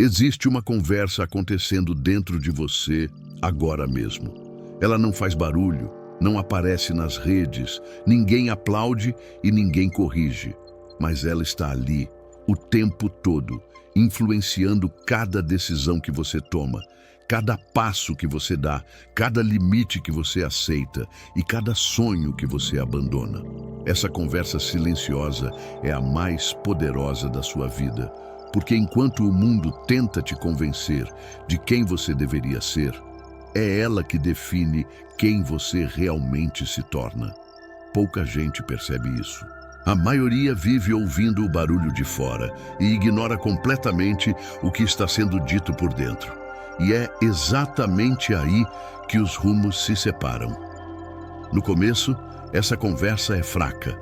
Existe uma conversa acontecendo dentro de você agora mesmo. Ela não faz barulho, não aparece nas redes, ninguém aplaude e ninguém corrige. Mas ela está ali, o tempo todo, influenciando cada decisão que você toma, cada passo que você dá, cada limite que você aceita e cada sonho que você abandona. Essa conversa silenciosa é a mais poderosa da sua vida, porque enquanto o mundo tenta te convencer de quem você deveria ser, é ela que define quem você realmente se torna. Pouca gente percebe isso. A maioria vive ouvindo o barulho de fora e ignora completamente o que está sendo dito por dentro. E é exatamente aí que os rumos se separam. No começo, essa conversa é fraca.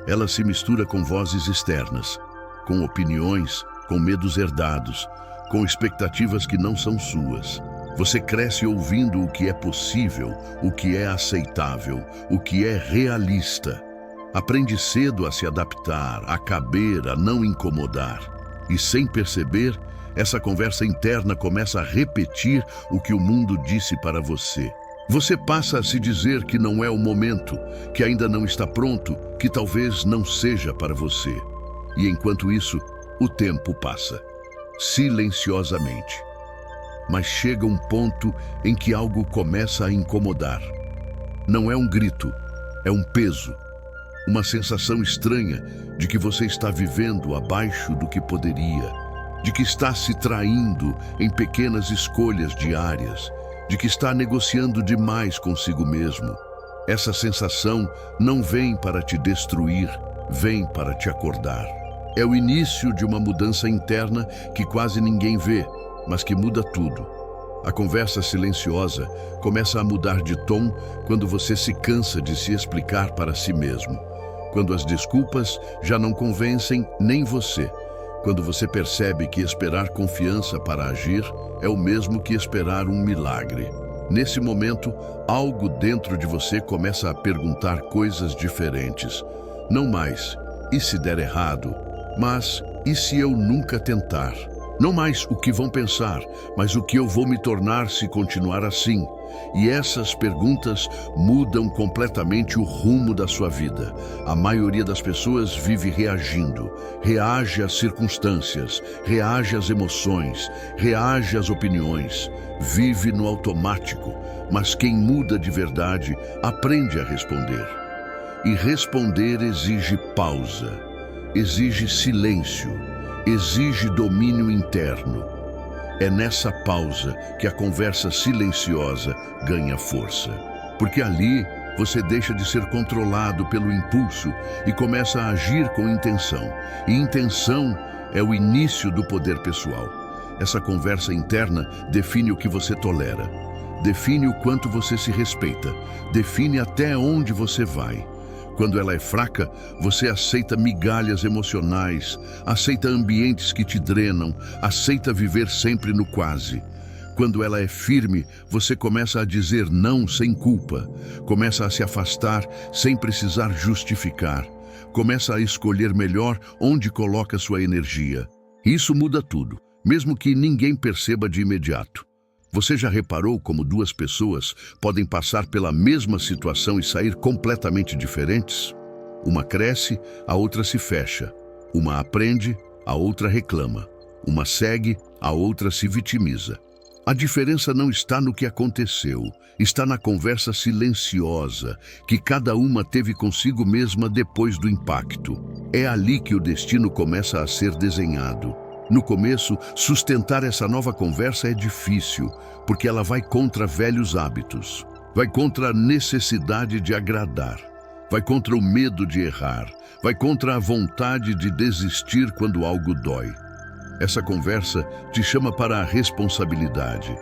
Ela se mistura com vozes externas, com opiniões, com medos herdados, com expectativas que não são suas. Você cresce ouvindo o que é possível, o que é aceitável, o que é realista. Aprende cedo a se adaptar, a caber, a não incomodar. E sem perceber, essa conversa interna começa a repetir o que o mundo disse para você. Você passa a se dizer que não é o momento, que ainda não está pronto, que talvez não seja para você. E enquanto isso, o tempo passa, silenciosamente. Mas chega um ponto em que algo começa a incomodar. Não é um grito, é um peso. Uma sensação estranha de que você está vivendo abaixo do que poderia, de que está se traindo em pequenas escolhas diárias, de que está negociando demais consigo mesmo. Essa sensação não vem para te destruir, vem para te acordar. É o início de uma mudança interna que quase ninguém vê, mas que muda tudo. A conversa silenciosa começa a mudar de tom quando você se cansa de se explicar para si mesmo. Quando as desculpas já não convencem nem você. Quando você percebe que esperar confiança para agir é o mesmo que esperar um milagre. Nesse momento, algo dentro de você começa a perguntar coisas diferentes. Não mais, e se der errado? Mas, e se eu nunca tentar? Não mais o que vão pensar, mas o que eu vou me tornar se continuar assim. E essas perguntas mudam completamente o rumo da sua vida. A maioria das pessoas vive reagindo, reage às circunstâncias, reage às emoções, reage às opiniões, vive no automático. Mas quem muda de verdade aprende a responder. E responder exige pausa, exige silêncio, exige domínio interno. É nessa pausa que a conversa silenciosa ganha força. Porque ali você deixa de ser controlado pelo impulso e começa a agir com intenção. E intenção é o início do poder pessoal. Essa conversa interna define o que você tolera, define o quanto você se respeita, define até onde você vai. Quando ela é fraca, você aceita migalhas emocionais, aceita ambientes que te drenam, aceita viver sempre no quase. Quando ela é firme, você começa a dizer não sem culpa, começa a se afastar sem precisar justificar, começa a escolher melhor onde coloca sua energia. Isso muda tudo, mesmo que ninguém perceba de imediato. Você já reparou como duas pessoas podem passar pela mesma situação e sair completamente diferentes? Uma cresce, a outra se fecha. Uma aprende, a outra reclama. Uma segue, a outra se vitimiza. A diferença não está no que aconteceu, está na conversa silenciosa que cada uma teve consigo mesma depois do impacto. É ali que o destino começa a ser desenhado. No começo, sustentar essa nova conversa é difícil, porque ela vai contra velhos hábitos, vai contra a necessidade de agradar, vai contra o medo de errar, vai contra a vontade de desistir quando algo dói. Essa conversa te chama para a responsabilidade,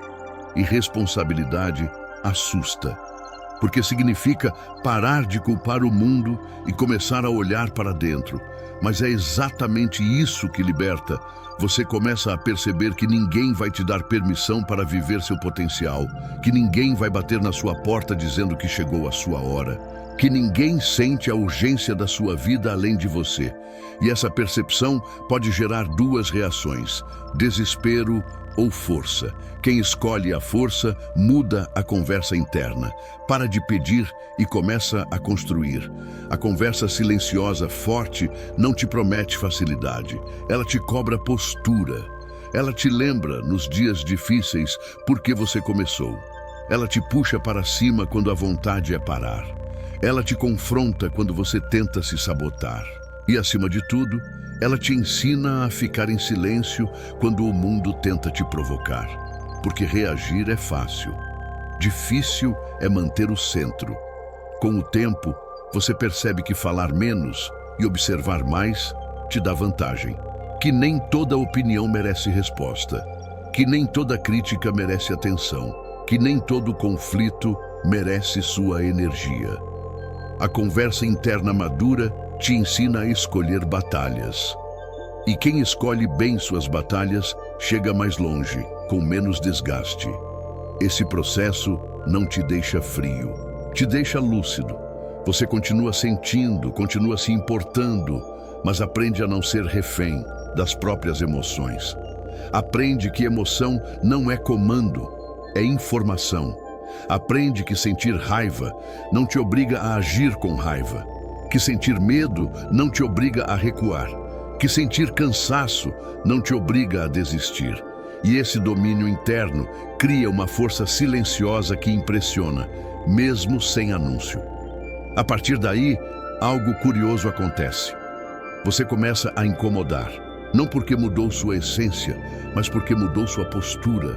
e responsabilidade assusta, porque significa parar de culpar o mundo e começar a olhar para dentro. Mas é exatamente isso que liberta. Você começa a perceber que ninguém vai te dar permissão para viver seu potencial, que ninguém vai bater na sua porta dizendo que chegou a sua hora. que ninguém sente a urgência da sua vida além de você. E essa percepção pode gerar duas reações: desespero ou força. Quem escolhe a força muda a conversa interna, para de pedir e começa a construir. A conversa silenciosa, forte, não te promete facilidade. Ela te cobra postura. Ela te lembra, nos dias difíceis, por que você começou. Ela te puxa para cima quando a vontade é parar. Ela te confronta quando você tenta se sabotar. E, acima de tudo, ela te ensina a ficar em silêncio quando o mundo tenta te provocar. Porque reagir é fácil. Difícil é manter o centro. Com o tempo, você percebe que falar menos e observar mais te dá vantagem. Que nem toda opinião merece resposta. Que nem toda crítica merece atenção. Que nem todo conflito merece sua energia. A conversa interna madura te ensina a escolher batalhas. E quem escolhe bem suas batalhas chega mais longe, com menos desgaste. Esse processo não te deixa frio, te deixa lúcido. Você continua sentindo, continua se importando, mas aprende a não ser refém das próprias emoções. Aprende que emoção não é comando, é informação. Aprende que sentir raiva não te obriga a agir com raiva. Que sentir medo não te obriga a recuar. Que sentir cansaço não te obriga a desistir. E esse domínio interno cria uma força silenciosa que impressiona, mesmo sem anúncio. A partir daí, algo curioso acontece. Você começa a incomodar, não porque mudou sua essência, mas porque mudou sua postura.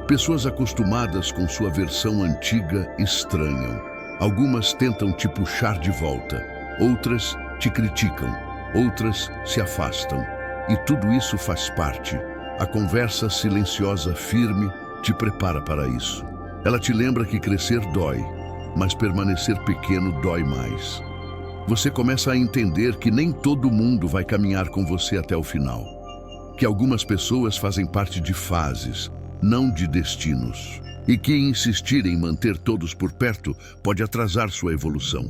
Pessoas acostumadas com sua versão antiga estranham. Algumas tentam te puxar de volta, outras te criticam, outras se afastam. E tudo isso faz parte. A conversa silenciosa firme te prepara para isso. Ela te lembra que crescer dói, mas permanecer pequeno dói mais. Você começa a entender que nem todo mundo vai caminhar com você até o final. Que algumas pessoas fazem parte de fases, não de destinos. E que insistir em manter todos por perto pode atrasar sua evolução.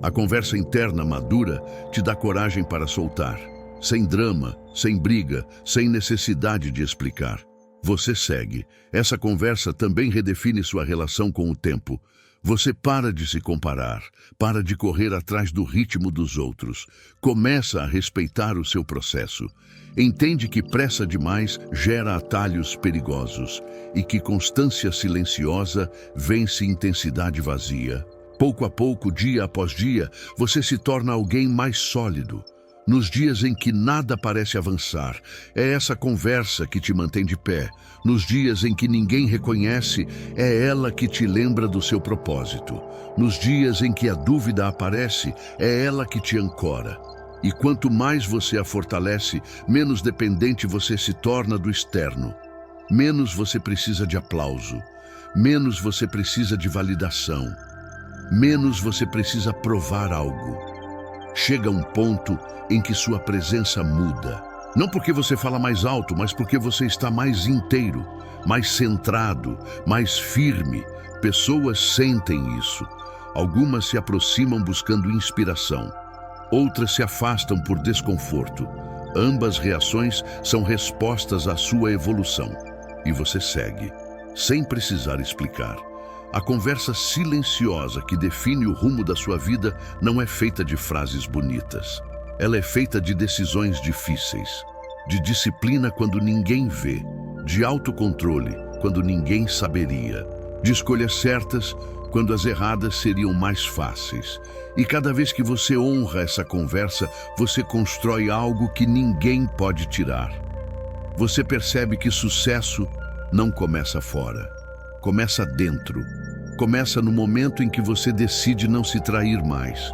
A conversa interna madura te dá coragem para soltar. Sem drama, sem briga, sem necessidade de explicar. Você segue. Essa conversa também redefine sua relação com o tempo. Você para de se comparar, para de correr atrás do ritmo dos outros. Começa a respeitar o seu processo. Entende que pressa demais gera atalhos perigosos e que constância silenciosa vence intensidade vazia. Pouco a pouco, dia após dia, você se torna alguém mais sólido. Nos dias em que nada parece avançar, é essa conversa que te mantém de pé. Nos dias em que ninguém reconhece, é ela que te lembra do seu propósito. Nos dias em que a dúvida aparece, é ela que te ancora. E quanto mais você a fortalece, menos dependente você se torna do externo. Menos você precisa de aplauso. Menos você precisa de validação. Menos você precisa provar algo. Chega um ponto em que sua presença muda. Não porque você fala mais alto, mas porque você está mais inteiro, mais centrado, mais firme. Pessoas sentem isso. Algumas se aproximam buscando inspiração. Outras se afastam por desconforto. Ambas reações são respostas à sua evolução. E você segue, sem precisar explicar. A conversa silenciosa que define o rumo da sua vida não é feita de frases bonitas. Ela é feita de decisões difíceis, de disciplina quando ninguém vê, de autocontrole quando ninguém saberia, de escolhas certas quando as erradas seriam mais fáceis. E cada vez que você honra essa conversa, você constrói algo que ninguém pode tirar. Você percebe que sucesso não começa fora, começa dentro. Começa no momento em que você decide não se trair mais.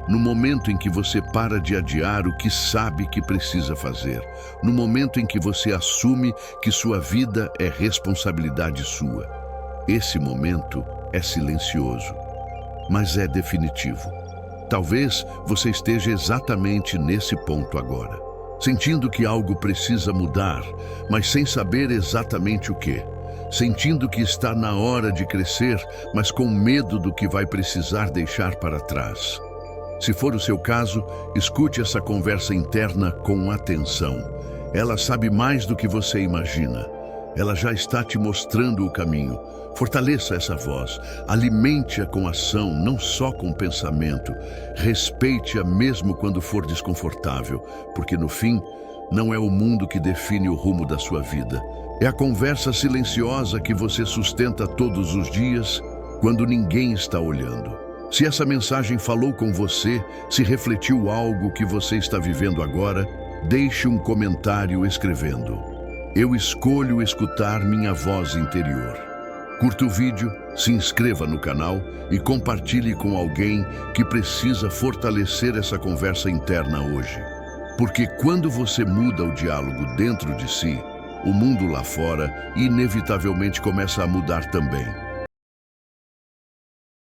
No momento em que você para de adiar o que sabe que precisa fazer. No momento em que você assume que sua vida é responsabilidade sua. Esse momento é silencioso, mas é definitivo. Talvez você esteja exatamente nesse ponto agora, sentindo que algo precisa mudar, mas sem saber exatamente o quê. sentindo que está na hora de crescer, mas com medo do que vai precisar deixar para trás. Se for o seu caso, escute essa conversa interna com atenção. Ela sabe mais do que você imagina. Ela já está te mostrando o caminho. Fortaleça essa voz, alimente-a com ação, não só com pensamento. Respeite-a mesmo quando for desconfortável, porque no fim, não é o mundo que define o rumo da sua vida. É a conversa silenciosa que você sustenta todos os dias, quando ninguém está olhando. Se essa mensagem falou com você, se refletiu algo que você está vivendo agora, deixe um comentário escrevendo: "Eu escolho escutar minha voz interior." Curta o vídeo, se inscreva no canal e compartilhe com alguém que precisa fortalecer essa conversa interna hoje. Porque quando você muda o diálogo dentro de si, o mundo lá fora inevitavelmente começa a mudar também.